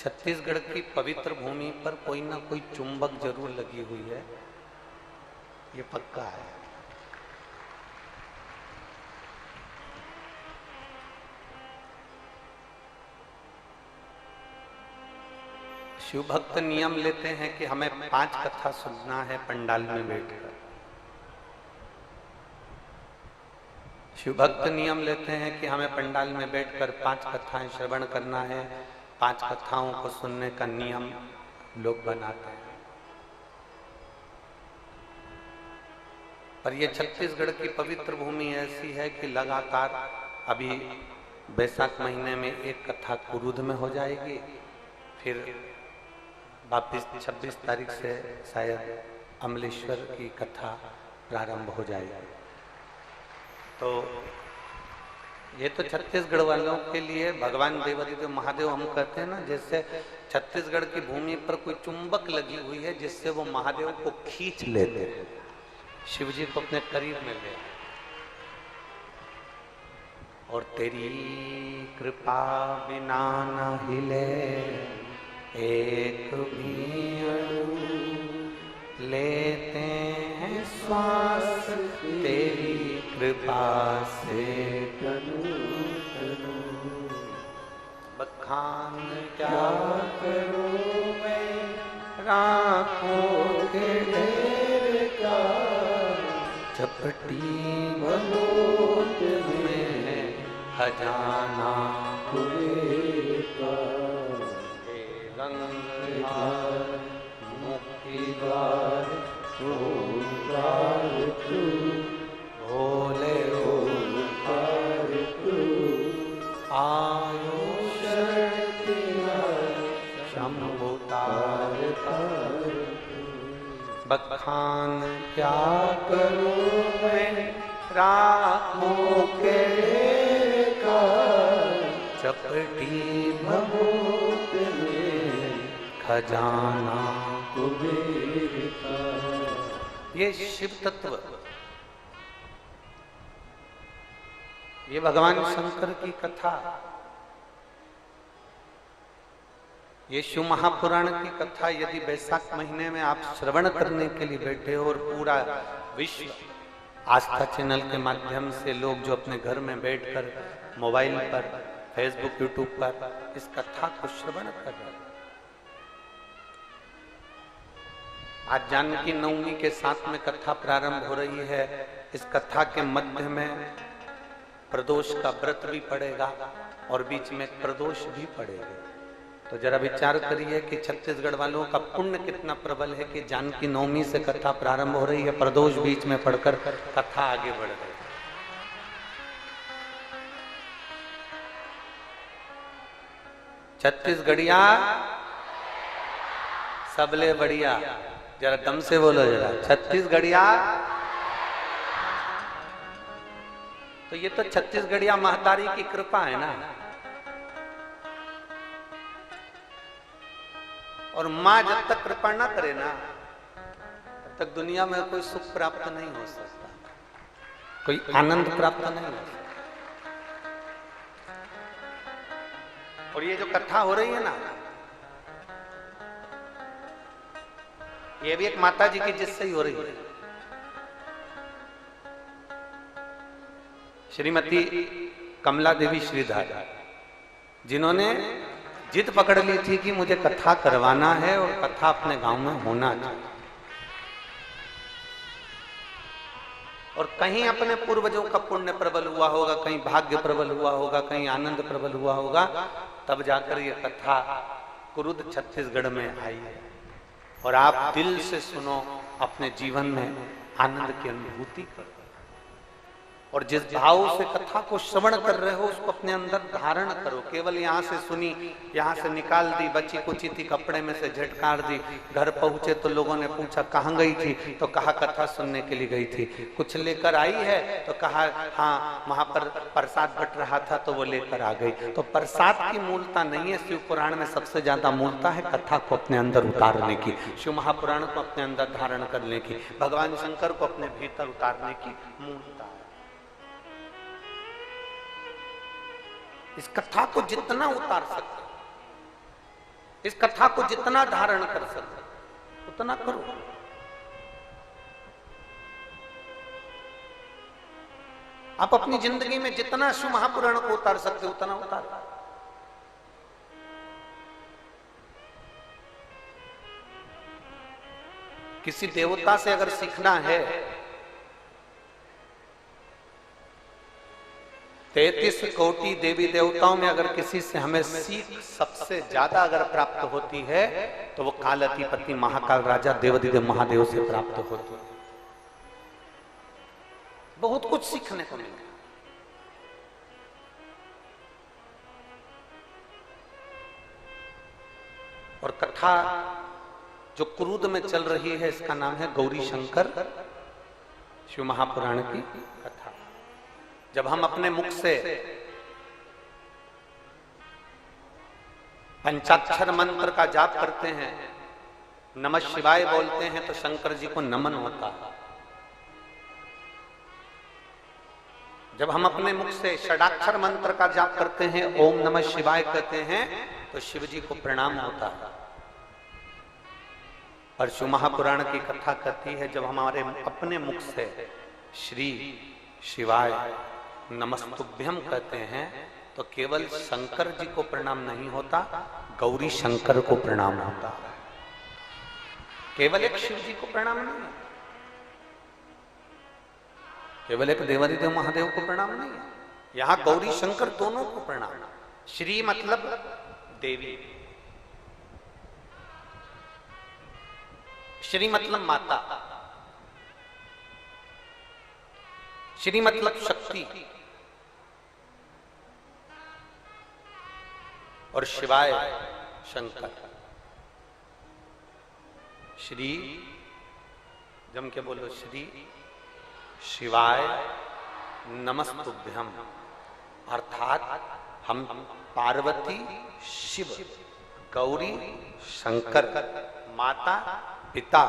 छत्तीसगढ़ की पवित्र भूमि पर कोई ना कोई चुंबक जरूर लगी हुई है, ये पक्का है। शिव भक्त नियम लेते हैं कि हमें 5 कथा सुनना है पंडाल में बैठकर। शिव भक्त नियम लेते हैं कि हमें पंडाल में बैठकर 5 कथाएं श्रवण करना है। 5 कथाओं को सुनने का नियम लोग बनाते हैं। पर यह छत्तीसगढ़ की पवित्र भूमि ऐसी है कि लगातार अभी बैसाख महीने में एक कथा कुरुद में हो जाएगी, फिर वापिस 26 तारीख से शायद अमलेश्वर की कथा प्रारंभ हो जाएगी। तो ये तो छत्तीसगढ़ वालों के लिए भगवान देवादिदेव महादेव हम कहते हैं ना, जैसे छत्तीसगढ़ की भूमि पर कोई चुंबक लगी हुई है जिससे वो महादेव को खींच लेते हैं, शिव जी को अपने करीब में ले। और तेरी कृपा बिना न हिले एक भी अणु, लेते हैं श्वास तेरी कृपा से तनु तनु। बखान क्या करूं मैं राखों के ढेर का, चपटी बलोत में खजाना कुबेर का। गंगाधार मुक्ति द्वार ओंकार तू, भोले ओंकार तू। आयो शरण तेरा शंभु तार तार। बखान क्या करूं मैं राखों के का, चपटी भभूत में खजाना कुबेर का। ये शिव तत्व, ये भगवान शंकर की कथा, ये शिव महापुराण की कथा यदि बैसाख महीने में आप श्रवण करने के लिए बैठे हो और पूरा विश्व आस्था चैनल के माध्यम से लोग जो अपने घर में बैठकर मोबाइल पर, फेसबुक, यूट्यूब पर इस कथा को श्रवण कर रहे हैं। आज जानकी नवमी के साथ में कथा प्रारंभ हो रही है। इस कथा के मध्य में प्रदोष का व्रत भी पड़ेगा और बीच में प्रदोष भी पड़ेगा। तो जरा विचार करिए कि छत्तीसगढ़ वालों का पुण्य कितना प्रबल है कि जानकी नवमी से कथा प्रारंभ हो रही है, प्रदोष बीच में पढ़कर कथा आगे बढ़ रही है। छत्तीसगढ़िया सबले बढ़िया, जरा दम से बोलो जरा, छत्तीसगढ़िया। तो ये तो छत्तीसगढ़िया महतारी की कृपा है ना। और माँ जब तक कृपा ना करे ना, तब तक दुनिया में कोई सुख प्राप्त नहीं हो सकता, कोई आनंद प्राप्त नहीं हो सकता। और ये जो कथा हो रही है ना, ये भी एक माता जी की जिससे ही हो रही है। श्रीमती कमला देवी श्रीधर, जिन्होंने जिद पकड़ ली थी कि मुझे कथा करवाना है और कथा अपने गांव में होना चाहिए। और कहीं अपने पूर्वजों का पुण्य प्रबल हुआ होगा, कहीं भाग्य प्रबल हुआ होगा, कहीं आनंद प्रबल हुआ होगा, तब जाकर ये कथा कुरुद छत्तीसगढ़ में आई है। और आप दिल से सुनो, अपने जीवन में आनंद की अनुभूति करो। और जिस भाव से कथा को श्रवण कर रहे हो उसको अपने अंदर धारण करो। केवल यहाँ से सुनी, यहाँ से निकाल दी, बची कुची थी कपड़े में से झटकार दी, घर पहुंचे तो लोगों ने पूछा कहाँ गई थी, तो कहा कथा सुनने के लिए गई थी। कुछ लेकर आई है तो कहा हाँ वहां पर प्रसाद बट रहा था तो वो लेकर आ गई। तो प्रसाद की मूलता नहीं है, शिव पुराण में सबसे ज्यादा मूलता है कथा को अपने अंदर उतारने की, शिव महापुराण को अपने अंदर धारण करने की, भगवान शंकर को अपने भीतर उतारने की मूलता है। इस कथा को जितना उतार सकते, इस कथा को जितना धारण कर सके उतना करो। आप अपनी जिंदगी में जितना शिव महापुराण को उतार सकते उतना उतारो। किसी देवता से अगर सीखना है, 33 कोटि देवी देवताओं में अगर किसी से हमें सीख सबसे ज्यादा अगर प्राप्त होती है तो वो कालाधिपति महाकाल राजा देवाधिदेव महादेव से प्राप्त होती है। बहुत कुछ सीखने को मिला। और कथा जो क्रूद में चल रही है इसका नाम है गौरी शंकर शिव महापुराण की कथा। जब हम अपने मुख से पंचाक्षर मंत्र का जाप करते हैं, नमः शिवाय बोलते हैं, तो शंकर जी को नमन होता है। जब हम अपने मुख से षडाक्षर मंत्र का जाप करते हैं, ओम नमः शिवाय कहते हैं, तो शिव जी को प्रणाम होता है। और शिव महापुराण की कथा कहती है जब हमारे अपने मुख से श्री शिवाय नमस्तुभ्यम कहते हैं तो केवल शंकर जी को प्रणाम नहीं होता, गौरी शंकर को प्रणाम होता। केवल एक शिव जी को प्रणाम नहीं, केवल एक देवाधिदेव महादेव को प्रणाम नहीं, यहां गौरी शंकर दोनों को प्रणाम। श्री मतलब देवी, श्री मतलब माता, श्री मतलब शक्ति, और शिवाय शंकर। श्री जम के बोलो, श्री शिवाय नमस्तुभ्यम, अर्थात हम पार्वती शिव, गौरी शंकर, माता पिता,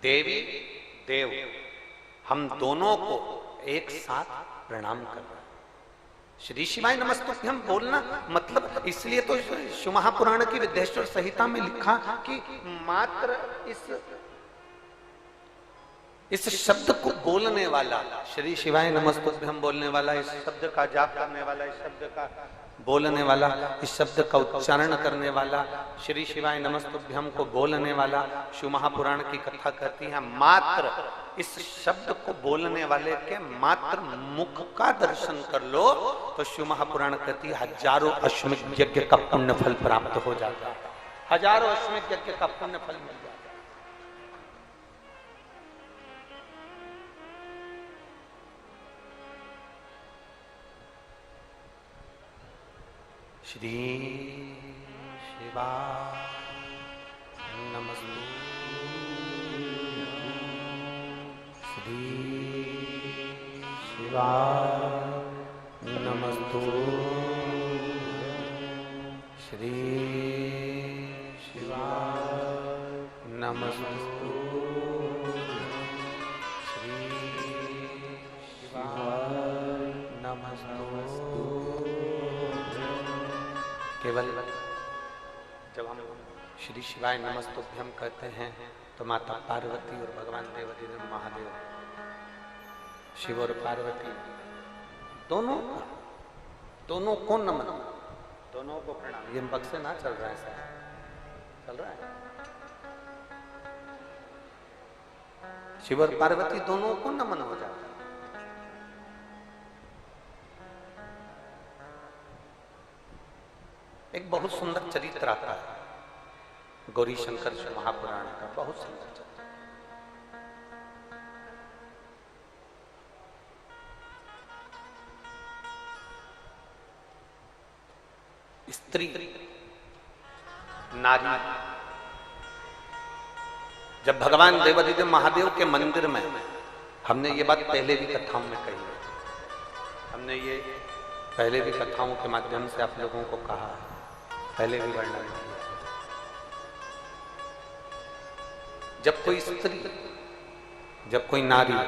देवी देव, हम दोनों को एक साथ प्रणाम कर रहे हैं। श्री शिवाय नमस्तुभ्यम बोलना मतलब, इसलिए तो शिव महापुराण की विद्येश्वर संहिता में लिखा कि मात्र इस शब्द को बोलने वाला, श्री शिवाय नमस्तुभ्यम बोलने वाला, इस शब्द का जाप करने वाला, इस शब्द का बोलने वाला, इस शब्द का उच्चारण करने वाला, श्री शिवाय नमस्तुभ्यम को बोलने वाला, शिव महापुराण की कथा कहती है मात्र इस शब्द को बोलने वाले के मात्र मुख का दर्शन कर लो तो शिव महापुराण कहती है हजारों अश्वमेध यज्ञ का पुण्य फल प्राप्त हो जाता है। हजारों अश्वमेध यज्ञ का पुण्य फल मिल जाता है। श्री शिवाय नमस्तुभ्यं, श्री शिवाय नमस्तुभ्यं, श्री शिवाय नमस्तुभ्यं, श्री शिवाय नमस्तुभ्यं। केवल जब हम श्री शिवाय नमस्तुभ्यम कहते हैं तो माता पार्वती और भगवान देवाधिदेव महादेव, शिव और पार्वती दोनों को नमन, दोनों को प्रणाम। ये बक्से ना चल रहा है सर, चल रहा है। शिव और पार्वती दोनों को नमन हो जाता है। एक बहुत सुंदर चरित्र आता है गौरी शंकर शिव महापुराण का, बहुत सुंदर चरित्र। स्त्री नारी जब भगवान देवाधिदेव महादेव के मंदिर में, हमने ये बात पहले भी कथाओं में कही है, हमने ये पहले भी कथाओं के माध्यम से आप लोगों को कहा, पहले भी वर्णन किया। जब कोई स्त्री, जब कोई नारी,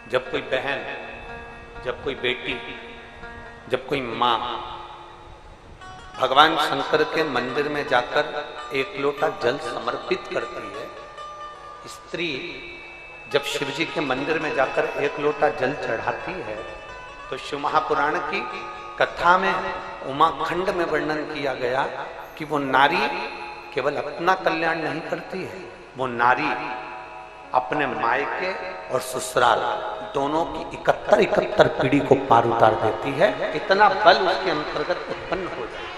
जब कोई बहन, जब कोई बेटी, जब कोई मां भगवान शंकर के मंदिर में जाकर एक लोटा जल समर्पित करती है। स्त्री जब शिव जी के मंदिर में जाकर एक लोटा जल चढ़ाती है तो शिव महापुराण की कथा में उमाखंड में वर्णन किया गया कि वो नारी केवल अपना कल्याण नहीं करती है, वो नारी अपने मायके और ससुराल दोनों की 71 पीढ़ी को पार उतार देती है। इतना बल उसके अंतर्गत उत्पन्न हो जाता है।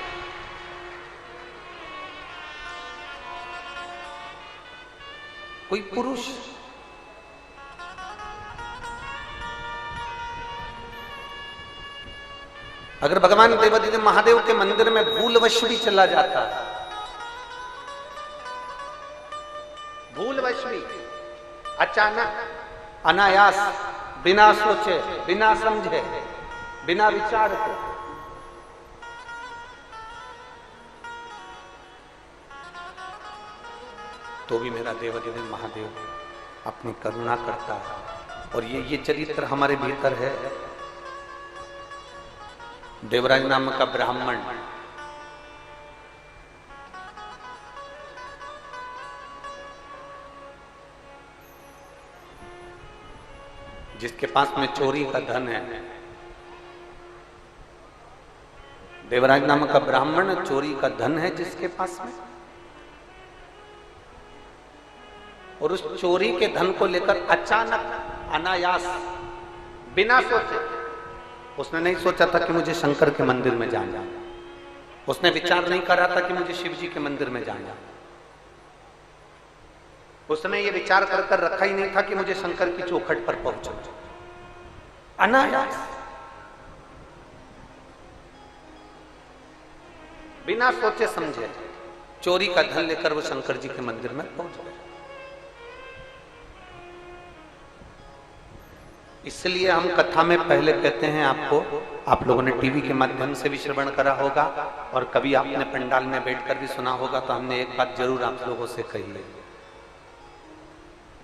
कोई पुरुष अगर भगवान देवादिदेव महादेव के मंदिर में भूलवश भी चला जाता है, भूलवश भी अचानक अनायास बिना सोचे बिना समझे बिना विचार के तो भी मेरा देवादिदेव महादेव अपनी करुणा करता है। और ये चरित्र हमारे भीतर है। देवराज नाम का ब्राह्मण जिसके पास में चोरी का धन है, देवराज नाम का ब्राह्मण चोरी का धन है जिसके पास में, और उस चोरी के धन को लेकर अचानक अनायास बिना सोचे, उसने नहीं सोचा था कि मुझे शंकर के मंदिर में जाना, उसने विचार नहीं करा था कि मुझे शिव जी के मंदिर में जाना, उसने ये विचार कर कर रखा ही नहीं था कि मुझे शंकर की चौखट पर पहुंचना। अनायास बिना सोचे समझे चोरी का धन लेकर वो शंकर जी के मंदिर में पहुंच गए। इसलिए हम कथा में पहले कहते हैं आपको, आप लोगों ने टीवी के माध्यम से भी श्रवण करा होगा और कभी आपने पंडाल में बैठकर भी सुना होगा, तो हमने एक बात जरूर आप लोगों से कही है।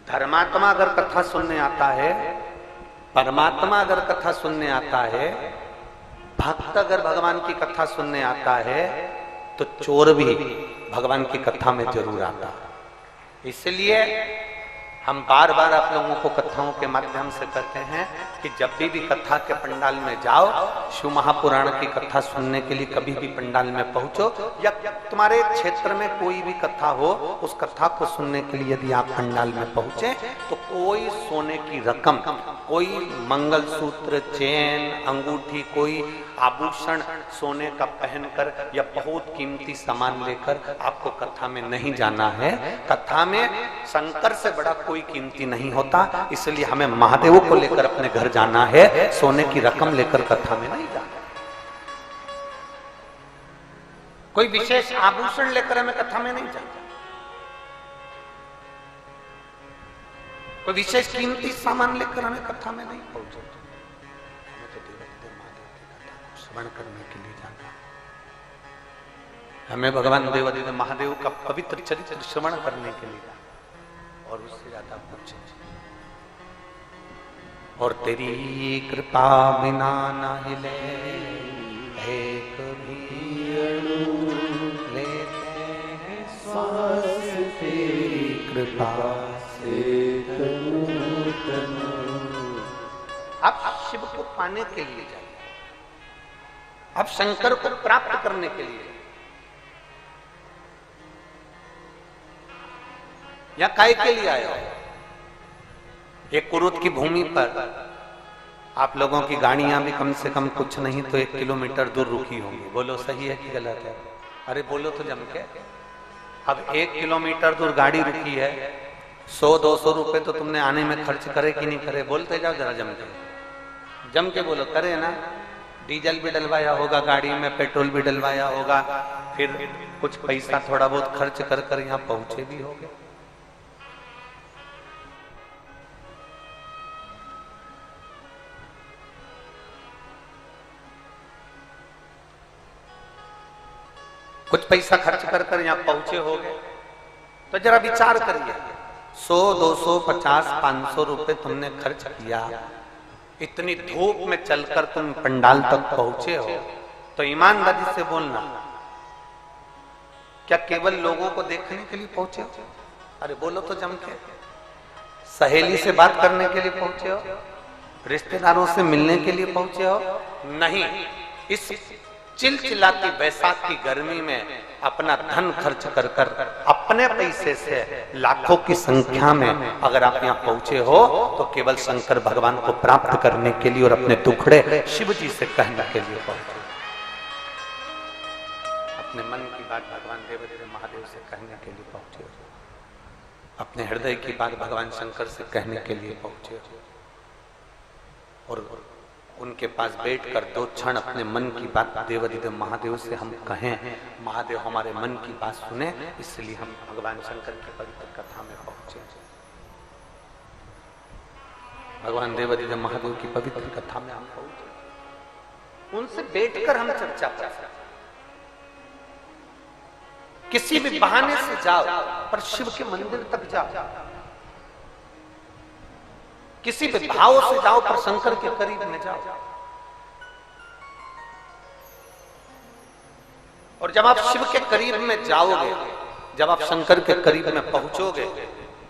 धर्मात्मा अगर कथा सुनने आता है, परमात्मा अगर कथा सुनने आता है, भक्त अगर भगवान की कथा सुनने आता है, तो चोर भी भगवान की कथा में जरूर आता है। इसलिए हम बार बार आप लोगों को कथाओं के माध्यम से कहते हैं कि जब भी कथा के पंडाल में जाओ, शिव महापुराण की कथा सुनने के लिए कभी भी पंडाल में पहुंचो, या तुम्हारे क्षेत्र में कोई भी कथा हो, उस कथा को सुनने के लिए यदि आप पंडाल में पहुंचे तो कोई सोने की रकम, कोई मंगलसूत्र, चेन, अंगूठी, कोई आभूषण सोने का पहनकर या बहुत कीमती सामान लेकर आपको कथा में नहीं जाना है। कथा में शंकर से बड़ा कोई कीमती नहीं होता, इसलिए हमें महादेव को लेकर अपने घर जाना है, सोने की रकम लेकर कथा में नहीं जाना। कोई विशेष आभूषण लेकर हमें कथा में नहीं जाना, कोई विशेष कीमती सामान लेकर हमें कथा में नहीं पहुंचना। हमें तो देवादिदेव महादेव की कथा को श्रवण करने के लिए जाना है। हमें भगवान देवादिदेव महादेव का पवित्र चरित्र श्रवण करने के लिए जाना, और उससे ज्यादा कुछ नहीं। और तेरी कृपा बिना न हिले एक भी अणु, लेते हैं श्वास तेरी कृपा से तनु तनु। अब शिव को पाने के लिए जाइए, अब शंकर को प्राप्त करने के लिए, या काय के लिए आए हो? एक कुरुद की भूमि पर आप लोगों की गाड़ियां भी कम से कम कुछ नहीं तो 1 किलोमीटर दूर रुकी होंगी। बोलो सही है कि गलत है? अरे बोलो तो जम के। अब 1 किलोमीटर दूर गाड़ी रुकी है, 100-200 रुपए तो तुमने आने में खर्च करे कि नहीं करे? बोलते जाओ जरा जम के बोलो। करे ना? डीजल भी डलवाया होगा गाड़ी में, पेट्रोल भी डलवाया होगा, फिर कुछ पैसा थोड़ा बहुत खर्च कर कर यहाँ पहुंचे भी होगे। कुछ पैसा खर्च कर कर यहाँ पहुंचे होगे, तो जरा विचार करिए। 100, 200, 50, 500 रुपए तुमने खर्च किया, इतनी धूप में चलकर तुम पंडाल तक पहुंचे हो, तो ईमानदारी से बोलना क्या केवल लोगों को देखने के लिए पहुंचे हो? अरे बोलो तो जम के। सहेली से बात करने के लिए पहुंचे हो? रिश्तेदारों से मिलने के लिए पहुंचे हो? नहीं, इस चिलचिलाती बैसाख की गर्मी में अपना धन खर्च कर कर अपने पैसे से लाखों की संख्या में अगर आप यहाँ पहुंचे हो तो केवल शंकर भगवान को प्राप्त करने के लिए और अपने दुखड़े शिव जी से कहने के लिए पहुंचे। अपने मन की बात भगवान देवादिदेव महादेव से कहने के लिए पहुंचे। अपने हृदय की बात भगवान शंकर से कहने के लिए पहुंचे और उनके पास बैठकर 2 क्षण अपने मन की बात देवादिदेव महादेव से हम कहें। महादेव हमारे मन की बात सुने, इसलिए हम भगवान शंकर की पवित्र कथा में पहुंचे। भगवान देवादिदेव महादेव की पवित्र कथा में हम पहुंचे। उनसे बैठकर हम चर्चा कर सकते। किसी भी बहाने से जाओ पर शिव के मंदिर तक जाओ, किसी भी भाव से जाओ पर शंकर के करीब में जाओ। और जब आप शिव के करीब में जाओगे, जब आप शंकर के करीब में पहुंचोगे,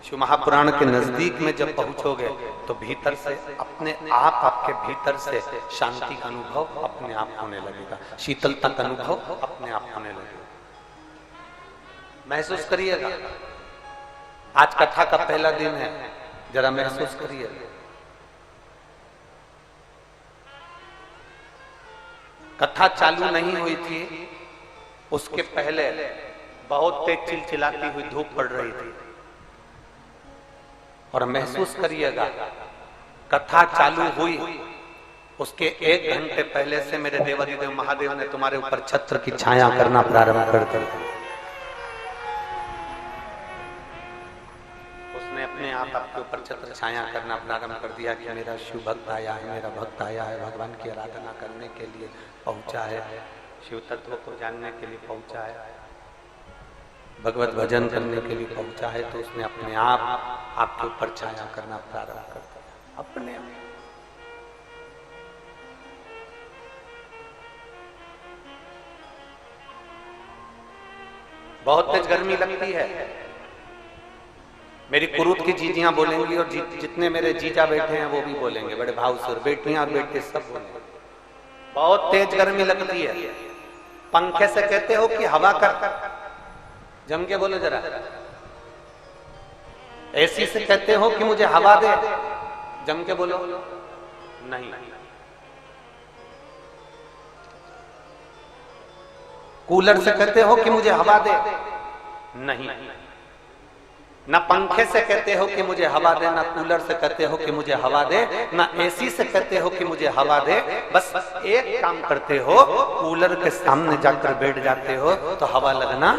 शिव महापुराण के नजदीक में जब पहुंचोगे तो भीतर से अपने आप आपके भीतर से शांति का अनुभव अपने आप होने लगेगा, शीतलता का अनुभव अपने आप होने लगेगा। महसूस करिएगा। आज कथा का पहला दिन है, जरा महसूस करिए। कथा चालू नहीं हुई थी, उसके पहले बहुत तेज चिलचिलाती हुई धूप पड़ रही थी। और महसूस करिएगा, कथा चालू हुई उसके 1 घंटे पहले से मेरे देवादिदेव महादेव ने तुम्हारे ऊपर छत्र की छाया करना प्रारंभ कर दिया। अपने आप आपके ऊपर छत्र छाया करना प्रारंभ कर दिया कि मेरा शिव भक्त आया है, मेरा भक्त आया है, भगवान की आराधना करने के लिए पहुंचा है, शिव तत्व को जानने के लिए पहुंचा है, भगवत भजन करने के लिए पहुंचा है। तो उसने अपने आप आपके ऊपर छाया करना प्रारंभ कर दिया अपने आप। बहुत तेज गर्मी लगती है। मेरी कुरूत की जीजियां बोलेंगी और जितने मेरे जीजा बैठे हैं वो भी बोलेंगे, बड़े भाव से, और बेटियां और बेटे सब बोलेंगे। बहुत तेज गर्मी लगती है। पंखे से कहते हो कि हवा कर, जम के बोलो जरा। एसी से कहते हो कि मुझे हवा दे, जम के बोलो। नहीं। कूलर से कहते हो कि मुझे हवा दे, नहीं। ना पंखे से कहते हो कि मुझे हवा दे, ना कूलर से कहते हो कि मुझे हवा दे, ना एसी से कहते हो कि मुझे हवा दे। बस एक काम करते हो, कूलर के सामने जाकर बैठ जाते हो तो हवा लगना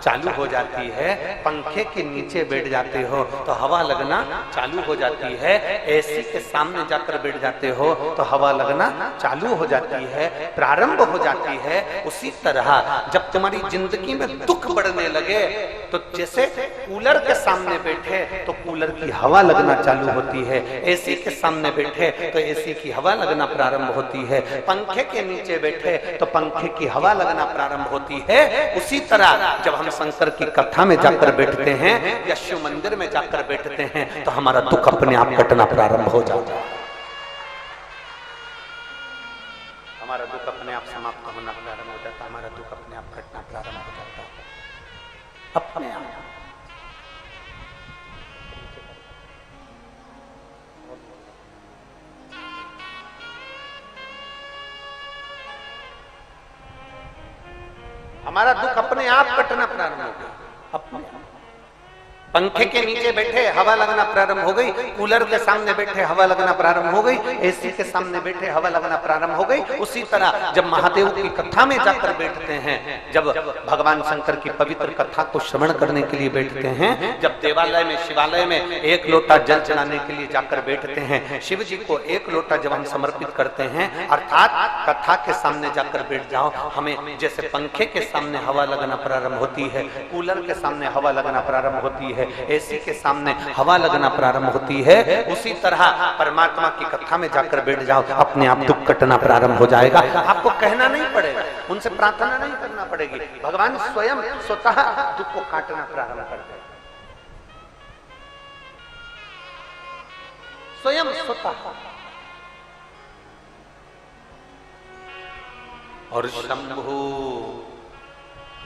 चालू हो जाती है। पंखे के नीचे बैठ जाते हो तो हवा लगना चालू हो जाती है। एसी के सामने जाकर बैठ जाते हो तो हवा लगना चालू हो जाती है, प्रारंभ हो जाती है। उसी तरह जब तुम्हारी जिंदगी में दुख बढ़ने लगे तो जैसे कूलर के सामने बैठे तो कूलर की हवा लगना चालू होती है, एसी के सामने बैठे तो एसी की हवा लगना प्रारंभ होती है, पंखे के नीचे बैठे तो पंखे की हवा लगना प्रारंभ होती है। उसी तरह जब हम शंकर की कथा में जाकर बैठते हैं या शिव मंदिर में जाकर बैठते हैं तो हमारा दुख अपने आप कटना प्रारंभ हो जाता है। हमारा दुख अपने आप समाप्त होना प्रारंभ हो जाता है, हमारा दुख अपने आप कटना प्रारंभ हो जाता है अपने आप। हमारा दुख अपने आप कटना प्रारंभ हो गया, अपने आप। पंखे के नीचे बैठे हवा लगना प्रारंभ हो गई, कूलर के सामने बैठे हवा लगना प्रारंभ हो गई, एसी के सामने बैठे हवा लगना प्रारंभ हो गई। उसी तरह जब महादेव की कथा में जाकर बैठते हैं, जब भगवान शंकर की पवित्र कथा को श्रवण करने के लिए बैठते हैं, जब देवालय में शिवालय में 1 लोटा जल चढ़ाने के लिए जाकर बैठते हैं, शिव जी को 1 लोटा जब हम समर्पित करते हैं, अर्थात कथा के सामने जाकर बैठ जाओ, हमें जैसे पंखे के सामने हवा लगना प्रारंभ होती है, कूलर के सामने हवा लगना प्रारंभ होती है, है, एसी के सामने हवा लगना प्रारंभ होती है, उसी तरह परमात्मा की कथा में जाकर बैठ जाओ, अपने आप दुख कटना प्रारंभ हो जाएगा। आपको कहना नहीं पड़ेगा, उनसे प्रार्थना नहीं करना पड़ेगी, भगवान स्वयं स्वतः दुख को काटना प्रारंभ कर देगा, स्वयं स्वतः। और शंभु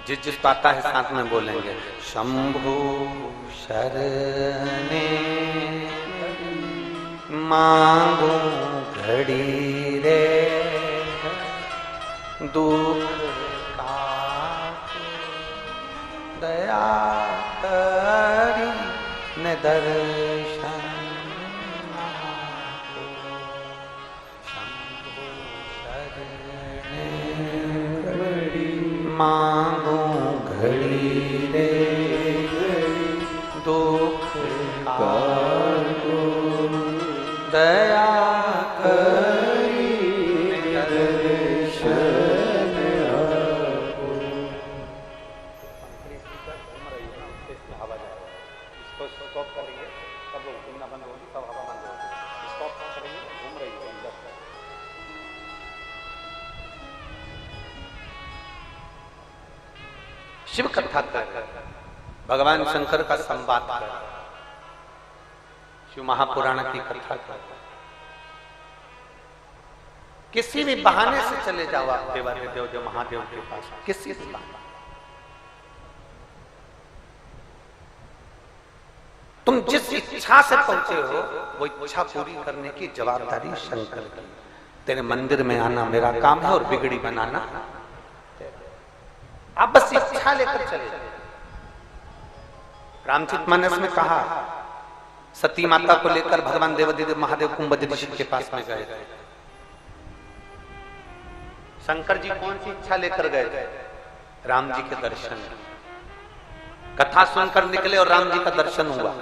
जिस जिस पाता है साथ में बोलेंगे, शंभु शरणे मांगू घड़ी रे दुख काट दया करी न दर्शन मांगो घड़ी रे दुख काटो दया करी दर्शन आपो। इसको स्टॉप करेंगे, सब लोग घूमना बंद होगी, सब हवा बंद होगी, स्टॉप करेंगे, घूम रही है अंदर। शिव कथा कर, भगवान शंकर का संवाद कर, शिव महापुराण की कथा कर, किसी भी बहाने से चले जाओ आप देवादिदेव जो महादेव के पास, किसी भी बहाने तुम जिस इच्छा से पहुंचे हो वो इच्छा पूरी करने की जवाबदारी शंकर की। तेरे मंदिर में आना मेरा काम है और बिगड़ी बनाना, आप बस इच्छा लेकर चले। रामचरितमानस में कहा, सती माता को लेकर भगवान देवादिदेव महादेव कुंभ ऋषि के पास में गए थे। शंकर जी कौन सी इच्छा लेकर गए थे? राम जी के दर्शन। कथा सुनकर निकले और राम जी का दर्शन हुआ।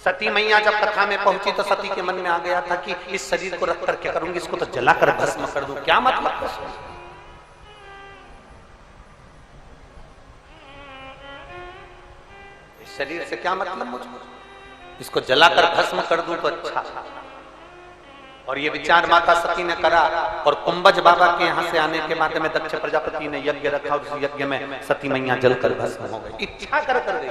सती मैया जब कथा में पहुंची तो सती के मन में आ गया था कि इस शरीर को रख कर क्या करूंगी, इसको तो जलाकर भस्म कर दूं, क्या मतलब? शरीर से क्या मतलब मुझको, इसको जलाकर भस्म कर दूं तो अच्छा। और ये विचार माता सती ने करा और कुंभज बाबा के यहाँ से आने के बाद में दक्ष प्रजापति ने यज्ञ रखा और उस यज्ञ में सती मैया जलकर भस्म हो गई। इच्छा कर गई।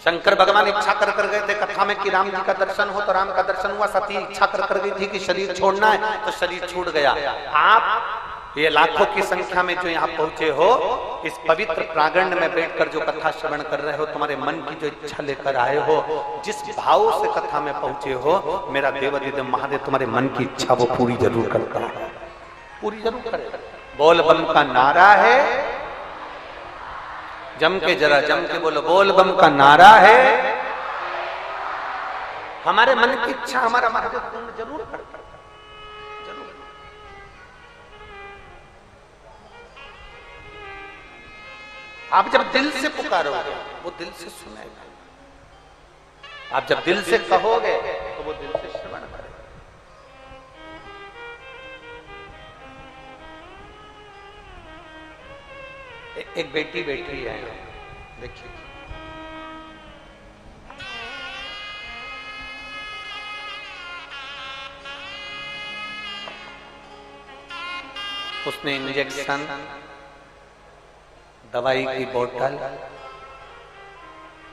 शंकर भगवान इच्छा कर गए थे कथा में कि राम जी का दर्शन हो, तो राम का दर्शन हुआ। सती इच्छा कर गई थी कि शरीर छोड़ना है, तो शरीर छूट गया। आप ये लाखों की संख्या में जो यहाँ पहुंचे हो, इस पवित्र प्रांगण में बैठकर जो कथा श्रवण कर रहे हो, तुम्हारे मन की जो इच्छा लेकर आए हो, जिस भाव से कथा में पहुंचे हो, मेरा देवादिदेव महादेव तुम्हारे मन की इच्छा वो पूरी जरूर करता है, पूरी जरूर करेगा। बोल बम का नारा है, जम के जरा जम के बोलो, बोल बम का नारा है। हमारे मन की इच्छा हमारा महादेव पूर्ण जरूर करता है, जरूर। आप जब दिल से पुकारोगे वो दिल से सुनेगा, आप जब दिल से कहोगे तो वो दिल से श्रवण करेगा। एक बेटी बैठी है, देखिए, उसने इंजेक्शन, दवाई की बोतल,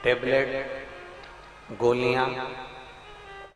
टेबलेट, गोलियां